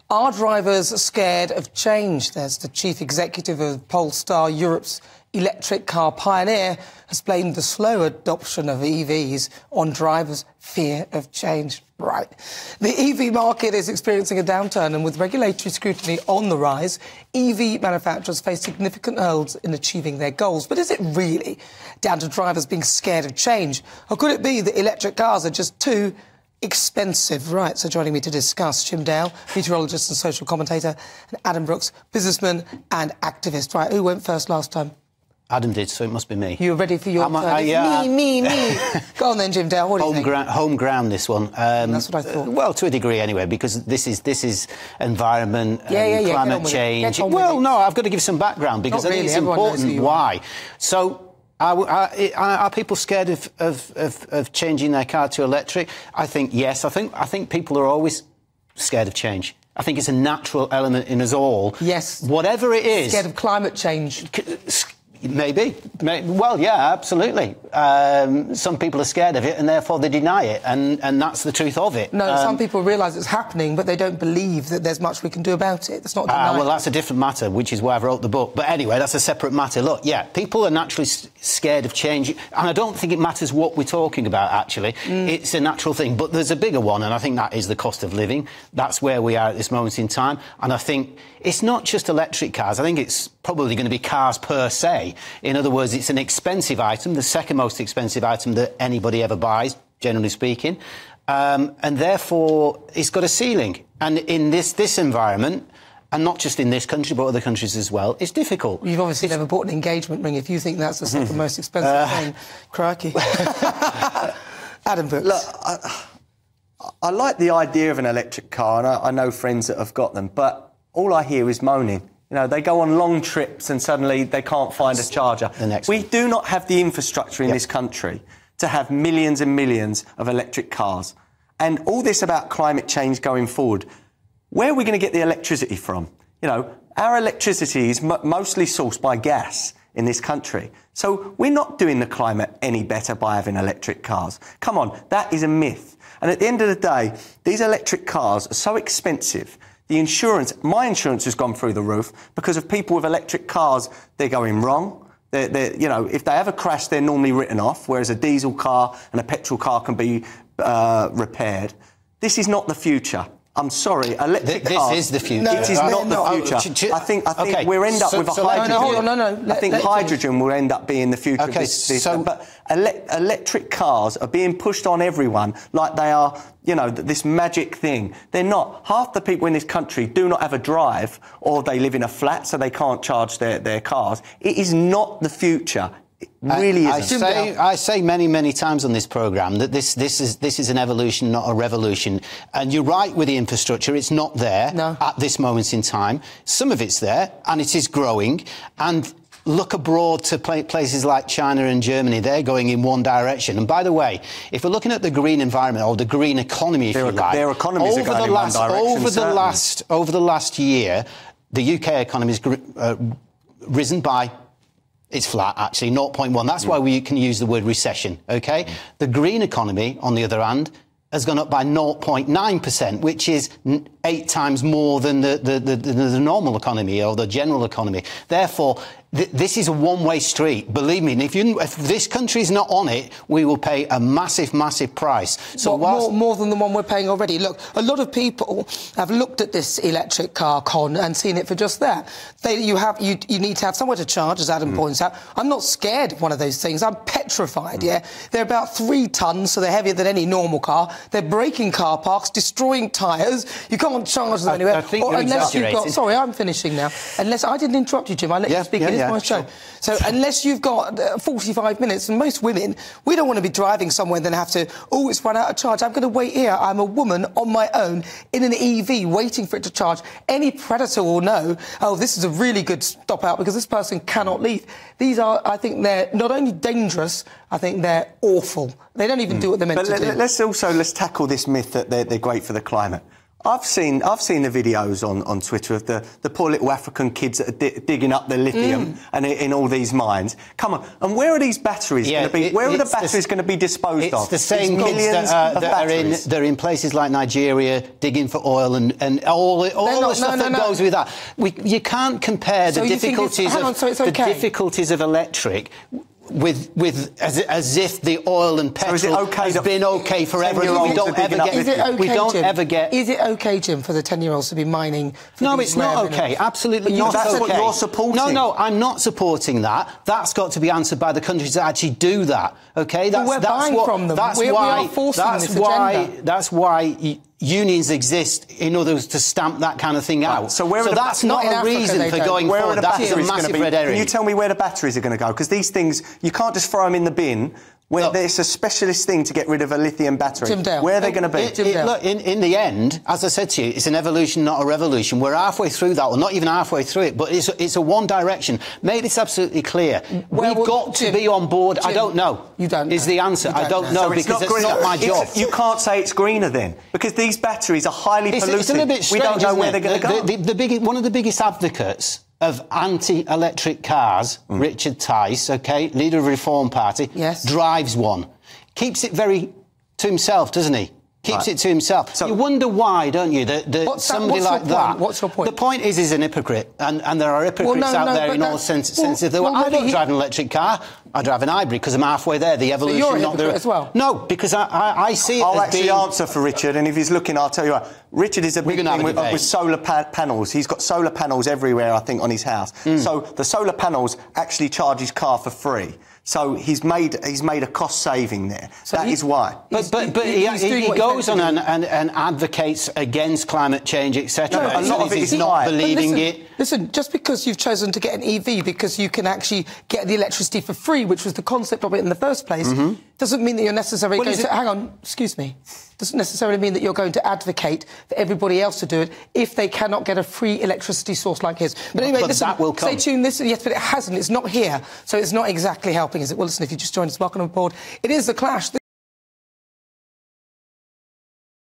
Are drivers scared of change? There's the chief executive of Polestar, Europe's electric car pioneer, has blamed the slow adoption of EVs on drivers' fear of change. Right. The EV market is experiencing a downturn, and with regulatory scrutiny on the rise, EV manufacturers face significant hurdles in achieving their goals. But is it really down to drivers being scared of change? Or could it be that electric cars are just too expensive? Right, so joining me to discuss, Jim Dale, meteorologist and social commentator, and Adam Brooks, businessman and activist. Right, who went first last time? Adam did, so it must be me. You're ready for your turn? Yeah. Me. Go on then, Jim Dale, what do you think? Home ground, this one. That's what I thought. Well, to a degree anyway, because this is environment and climate change. Well, no, I've got to give some background, because I think it's important why. So, are people scared of changing their car to electric? I think yes. I think people are always scared of change. I think it's a natural element in us all. Yes. Whatever it is. Scared of climate change. Maybe. Well, yeah, absolutely. Some people are scared of it, and therefore they deny it, and that's the truth of it. No, some people realise it's happening, but they don't believe that there's much we can do about it. That's not denying. Well, that's a different matter, which is why I wrote the book. But anyway, that's a separate matter. Look, yeah, people are naturally scared of change, and I don't think it matters what we're talking about, actually. It's a natural thing. But there's a bigger one, and I think that is the cost of living. That's where we are at this moment in time. And I think it's not just electric cars. I think it's probably going to be cars per se. In other words, it's an expensive item, the second most expensive item that anybody ever buys, generally speaking, and therefore it's got a ceiling. And in this environment, and not just in this country but other countries as well, it's difficult. You've obviously never bought an engagement ring if you think that's the second most expensive thing. Crikey. Adam Brooks. Look, I like the idea of an electric car, and I know friends that have got them, but all I hear is moaning. You know, they go on long trips and suddenly they can't find a charger. We do not have the infrastructure in this country to have millions and millions of electric cars. And all this about climate change going forward, where are we going to get the electricity from? You know, our electricity is mostly sourced by gas in this country. So we're not doing the climate any better by having electric cars. Come on, that is a myth. And at the end of the day, these electric cars are so expensive. The insurance, my insurance has gone through the roof because of people with electric cars. They're going wrong. You know, if they have a crash, they're normally written off, whereas a diesel car and a petrol car can be repaired. This is not the future. I'm sorry, electric cars... This is the future. No, it is not the future. I think we'll end up with a hydrogen. No. I think hydrogen will end up being the future. Okay, but electric cars are being pushed on everyone like they are, you know, this magic thing. They're not. Half the people in this country do not have a drive, or they live in a flat so they can't charge their cars. It is not the future. Really isn't. I say many times on this programme that this is an evolution, not a revolution. And you're right with the infrastructure; it's not there at this moment in time. Some of it's there, and it is growing. And look abroad to places like China and Germany; they're going in one direction. And by the way, if we're looking at the green environment or the green economy, if you like, their economies are going in one direction. Over the last year, the UK economy has risen by... It's flat, actually, 0.1. That's why we can use the word recession, OK? The green economy, on the other hand, has gone up by 0.9%, which is 8 times more than the normal economy or the general economy. Therefore, this is a one-way street. Believe me, and if this country's not on it, we will pay a massive price. So more than the one we're paying already. Look, a lot of people have looked at this electric car con and seen it for just that. You need to have somewhere to charge, as Adam points out. I'm not scared of one of those things. I'm petrified. Yeah, they're about 3 tons, so they're heavier than any normal car. They're breaking car parks, destroying tyres. You can't charge them anywhere. I think you're exaggerating. Sorry, I'm finishing now. Unless I didn't interrupt you, Jim. I let you speak. It's my show. So unless you've got 45 minutes, and most women, we don't want to be driving somewhere and then have to, it's run out of charge. I'm going to wait here. I'm a woman on my own in an EV waiting for it to charge. Any predator will know, this is a really good stop out because this person cannot leave. These are, I think they're not only dangerous, I think they're awful. They don't even do what they're meant to do. Let's tackle this myth that they're great for the climate. I've seen the videos on Twitter of the poor little African kids that are digging up the lithium and in all these mines. Come on, and where are these batteries going to be? Where are the batteries going to be disposed of? It's the same kids that are in places like Nigeria digging for oil and all the stuff that goes with that. You can't compare the difficulties of electric as if the oil and petrol has been okay forever. We don't ever get. Is it okay, Jim, for the 10-year-olds to be mining? No, it's not okay. Absolutely not okay. That's what you're supporting. No, I'm not supporting that. That's got to be answered by the countries that actually do that. Okay, we're buying from them. We are forcing this agenda. That's why unions exist, in other words, to stamp that kind of thing out. So that's not a reason for going forward. That's a massive red herring. Can you tell me where the batteries are going to go? Because these things, you can't just throw them in the bin. It's a specialist thing to get rid of a lithium battery. Jim Dale. Where are they going to be? Look, in the end, as I said to you, it's an evolution, not a revolution. We're halfway through that, or not even halfway through it, but it's a one direction. Make this absolutely clear. We've got to be on board. Jim, I don't know. You don't know. Is the answer. I don't know, because it's not my job. You can't say it's greener then, because these batteries are highly polluted. It's a little bit strange, we don't know where they're going to go. One of the biggest advocates of anti-electric cars, Richard Tice, leader of the Reform Party, drives one. Keeps it very to himself, doesn't he? Keeps it to himself. So you wonder why, don't you, that somebody like that... What's your point? The point is he's an hypocrite, and there are hypocrites out there in all senses. I don't drive an electric car. I drive an hybrid because I'm halfway there. The evolution... So you're a hypocrite as well? No, because I see it I'll as actually answer for Richard, and if he's looking, I'll tell you what. Richard is a big thing with solar panels. He's got solar panels everywhere, I think, on his house. So the solar panels actually charge his car for free. So he's made a cost saving there. So that is why. But he goes on and advocates against climate change, etc. No, a lot of it is not believing it. Listen, just because you've chosen to get an EV because you can actually get the electricity for free, which was the concept of it in the first place, doesn't mean that you're necessarily going to... Hang on, excuse me. Doesn't necessarily mean that you're going to advocate for everybody else to do it if they cannot get a free electricity source like his. But anyway, listen, that will come. Stay tuned. Listen, yes, but it hasn't. It's not here. So it's not exactly helping, is it? Well, listen, if you just joined us, welcome on board. It is The Clash.